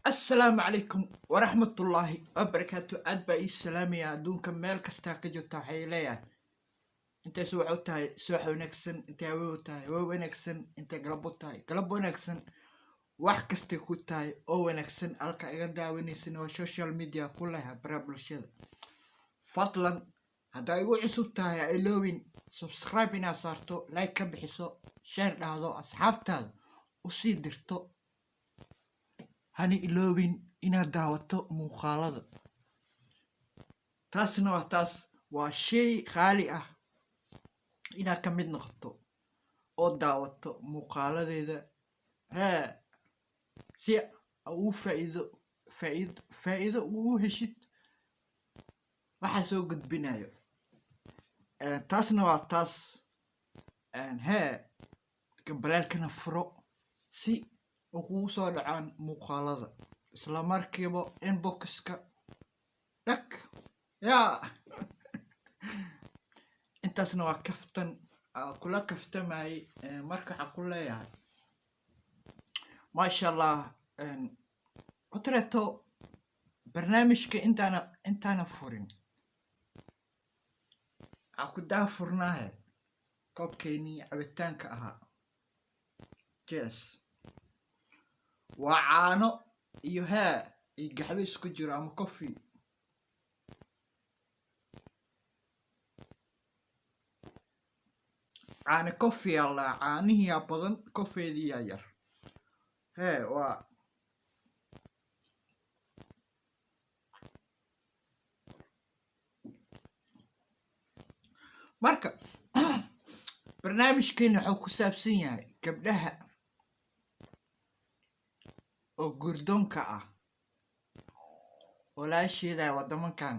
السلام عليكم ورحمة الله وبركاته. أدبا السلام يا دون كمال كستاقجو تاحي ليا انت سوعو تاي سوحو نكسن انت ويو تاي ويو نكسن انت قلبو تاي قلبو نكسن wax kasta ku tahay oo wanaagsan halka iga daawanaysan waa social media kullaha barabulshada fadlan hadday igu cusub tahay ay loowin subscribe ina saarto like ka bixiso share dhahdo asxaabtaada u sii dirto hani iloowin inaad daawato muuqaalada taasna waa shay qaali ah inaad ka mid noqoto oo daawato muuqaaladeeda si uu faa'iido ugu heshid waxa soo gudbinayo taasna waa taas gambalaalkana furo si ugu soo dhacaan muuqaalada isla markiiba inboxka dhag yaa intaasna waa kaftan kula kaftamay marka waxa ku leeyahay ما شاء الله قطرته برنامجك انت فورين عقدا فرناه كوب كيني عبتانك اها جيس وعانو يوها يقحبس كجرا ام كوفي عاني كوفي الله عانيه يا بدن كوفي دي يا marka barnaamijkeena wuxuu ku saabsan yahay gabdhaha oo gurdoonka ah walaasheeda wadamankan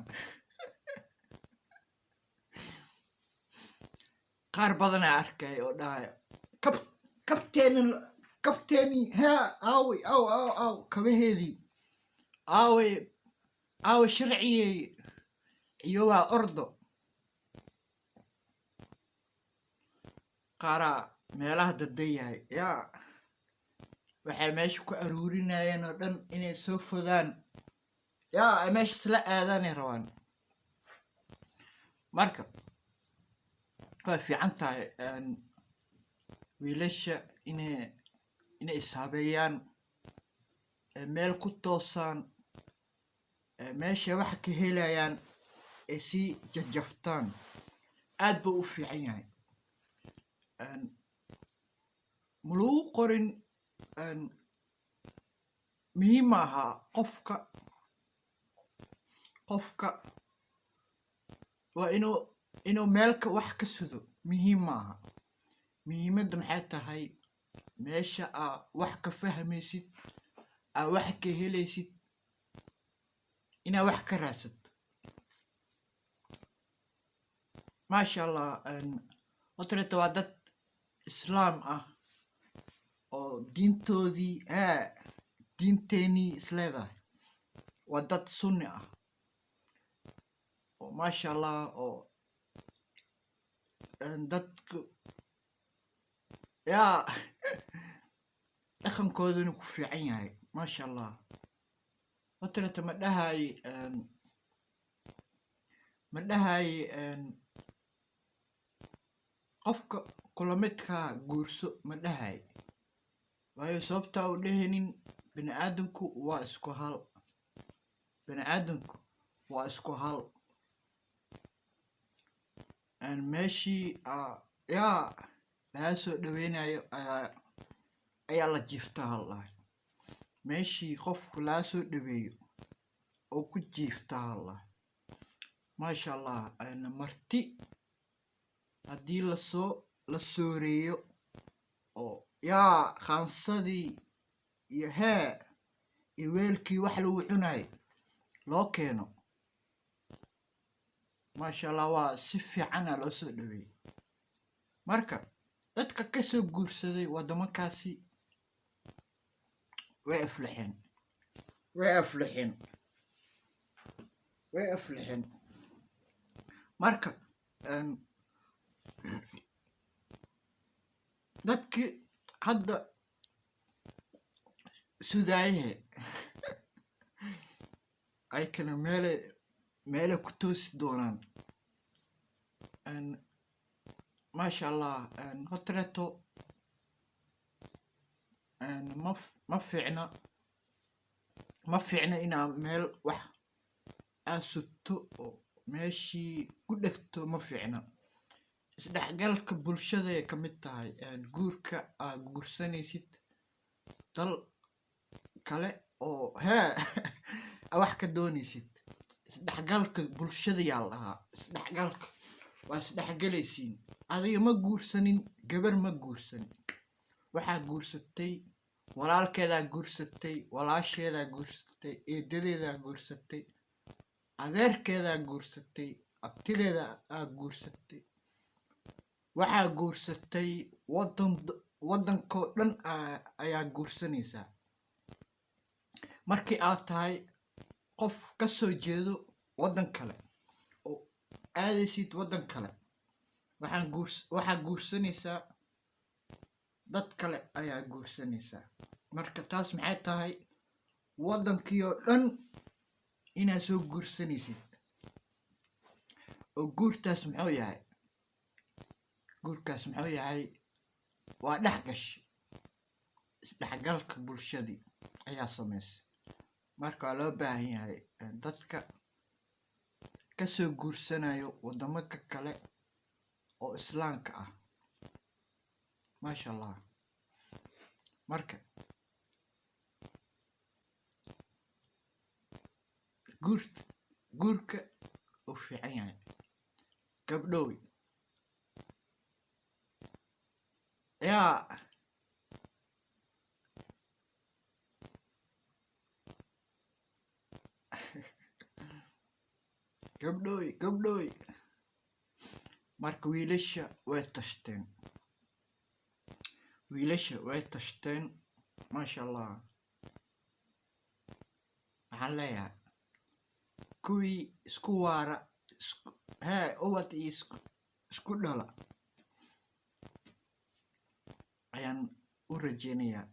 qaar badan arkay oo dhahay kabteeni aaway aw kabaheedii aaway sharciyey iyo waa ordo qaaraa meelaha dadayahay yaa waxay meesha ku aruurinayeen oo dhan inay soo fodaan yaa ay meesha isla aadaanay rabaan marka way fiican tahay wiilasha inay ishabeeyaan meel ku toosaan meesha wax ka helayaan ay sii jajaftaan aad buu u fiican yahay maluu qorin muhiim aha qofka waa inuu meelka wax ka sudo muhiim maaha muhiimadda maxay tahay meesha aa wax ka fahmaysid aa wax ka helaysid inaa wax ka raadsato maasha allah watreta waa dad islaam ah oo diinteenii isleedahay waa dad sunni ah oo maasha allah oo dadku yaa dhaqankooduna ku fiican yahay maasha allah watreta ma dhahay qofka kulamidka guurso ma dhahay waayo sababtaa u dhehinin bani'aadamku waa isku hal meeshii yaa laga soo dhaweynayo ayaa la jiiftaa hallahay meeshii qofku laga soo dhaweeyo oo ku jiiftaa hallahay maasha allah marti haddii la sooreeyo oo yaa qaansadii iyo iyo weelkii wax lagu cunayo loo keeno maasha allah waa si fiicana loo soo dhaweeyey marka dadka ka soo guursaday wadamankaasi way aflixeen marka dadkii hadda sudaayahe ayakana meelay ku toosi doonaan. maasha allah. hortareeto ma fiicna inaa meel wax aad sugto oo meeshii ku dhegto ma fiicna. isdhexgalka bulshada ay ka mid tahay. guurka aad guursanaysid dal kale oo wax ka doonaysid. isdhexgalka bulshada yaa la dhahaa. isdhexgalka waa isdhexgalaysiin. adiga ma guursanin, gabar ma guursanin, waxaa guursatay walaalkeedaa guursatay, walaasheedaa guursatay, eedadeedaa guursatay, adeerkeedaa guursatay, abtideedaa guursatay, waxaa guursatay waddankoo dhan ayaa guursanaysaa. markii aad tahay qof ka soo jeedo waddan kale oo aadaysid waddan kale, waxaa guursanaysaa dad kale ayaa guursanaysaa. marka taas maxay tahay? waddankii oo dhan inaad soo guursanaysid. oo guurkaas muxuu yahay? waa dhexgash. isdhexgalka bulshadii ayaa samaysay. marka waa loo baahan yahay dadka ka soo guursanayo waddamo kale oo islaamka ah. maasha allah. marka guurka uu fiican yahay. gabdhow gabdhoy marka wiilasha way tashteen. maasha allah. waxaan leeyahay kuwii isku waara ubad iyo isku dhala ayaan u rajeynayaa.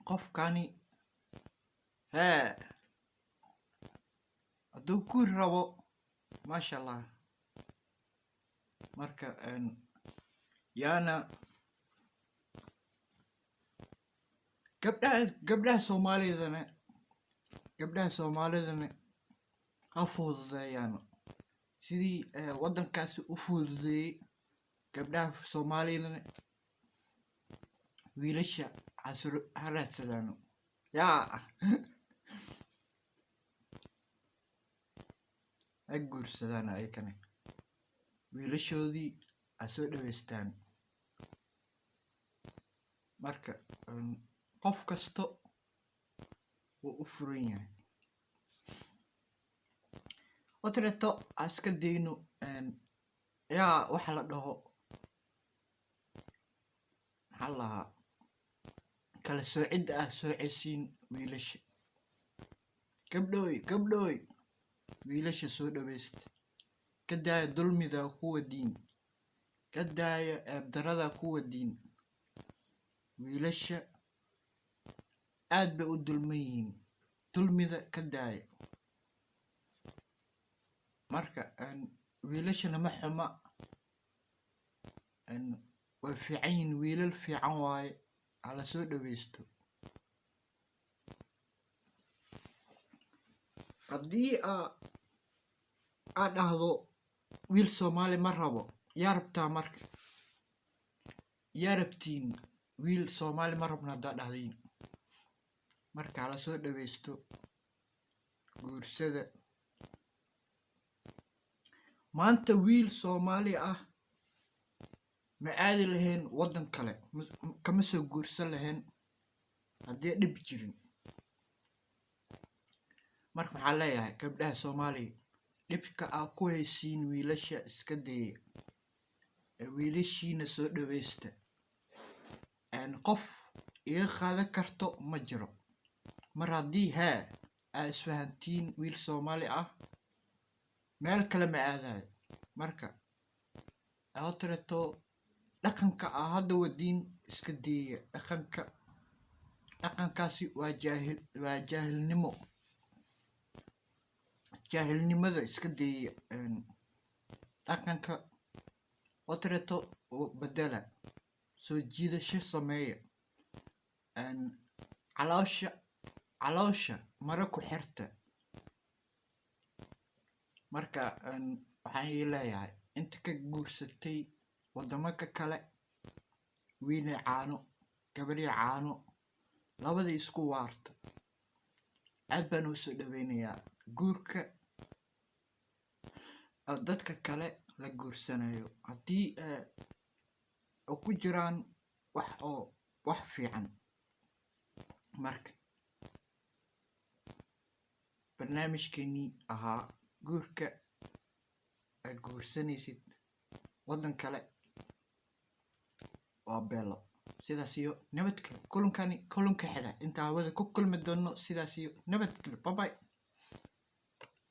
qofkani hadduu guur rabo, maasha allah. marka yaana gabdhaha soomaalidana ha fududeeyaan sidii waddankaasi u fududeeyey. gabdhaha soomaalidana wiilasha ha raadsadaan. ha guursadaan. ayakana wiilashoodii ha soo dhaweystaan. marka qof kasta wuu u furan yahay. otreto ha iska dayno waxa la dhaho maxaa lahaa kala soocidda ah. soocaysiin wiilasha. gabdhooy wiilasha soo dhaweysta. ka daaya dulmida kuwa diin. ka daaya eebdarada kuwa diin. wiilasha aad bay u dulman yihiin. dulmida ka daaya. marka wiilashana ma xuma. way fiican yihiin. wiilal fiican waaye. hala soo dhaweysto. haddii aad dhahdo wiil soomaali ma rabo, yaa rabtaa marka? yaa rabtiin? wiil soomaali ma rabna haddaa dhahdiin. marka hala soo dhaweysto. guursada. maanta wiil soomaali ah ma aadi lahayn waddan kale, kama soo guursan lahayn haddii dhib jirin. marka maxaa leeyahay gabdhaha soomaaliya, dhibka aa ku haysiin wiilasha iska daya. wiilashiina soo dhaweysta. qof iga qaadan karto ma jiro. mar haddii aa isfahantiin wiil soomaali ah, meel kale ma aadayo. marka hortareto dhaqanka aa hadda wadiin iska daya. dhaqanka dhaqankaasi waa jaahilnimo. jaahilnimada iska dayya. dhaqanka otreto oo bedela, soo jiidasho sameeya. caloosha mara ku xirta. marka waxaan ii leeyahay inta ka guursatay wadamaka kale, wiilay caano gabadhii caano labadii isku waarta. aad baan u soo dhaweynayaa guurka dadka kale la guursanayo haddii oo ku jiraan wax fiican. marka barnaamijkeenii ahaa guurka aad guursanaysid waddan kale waa beelo. sidaas iyo nabadgelyo. kulanka xida inta hawada ku kulmi doono. sidaas iyo nabadgelyo. Bye bye.